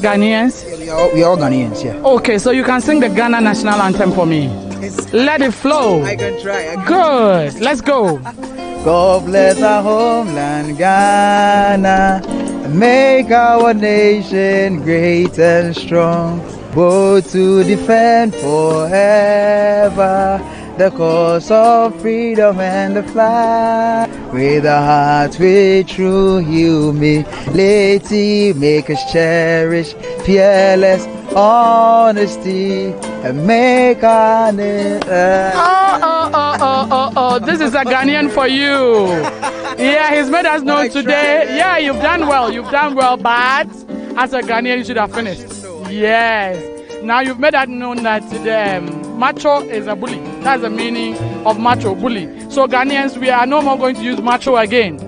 Ghanaians? Yeah, we are all Ghanaians, yeah. Okay, so you can sing the Ghana National Anthem for me. Let it flow. I can try. Good. Let's go. God bless our homeland, Ghana, and make our nation great and strong, both to defend forever the cause of freedom and the flag. With a heart with true humility, make us cherish fearless honesty and make our name. This is a Ghanaian for you. Yeah, he's made us know today. Yeah, you've done well. You've done well, but as a Ghanaian, you should have finished. Yes. Now you've made us know that macho is a bully. That's the meaning of macho, bully. So Ghanaians, we are no more going to use macho again.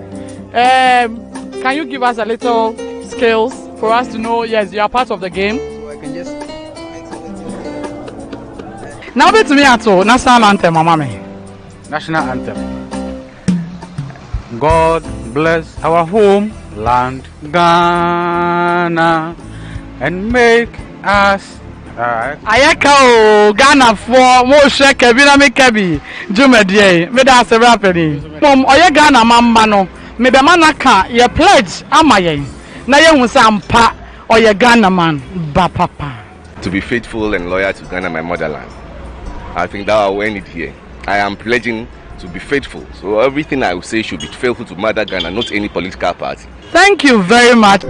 Can you give us a little skills for us to know, yes, you are part of the game? So I can just... Now be to me at all. National Anthem, mama. National Anthem. God bless our homeland, Ghana, and make us. Ayaka Ghana for more shake Kabi me Kabi Jumedie me da se rapeni mom oye Ghana mamba no me be manaka ye pledge amaye na ye hu sampa oye Ghana man ba papa to be faithful and loyal to Ghana, my motherland. I think that I'll end it here. I am pledging to be faithful, so everything I will say should be faithful to Mother Ghana, not any political party. Thank you very much.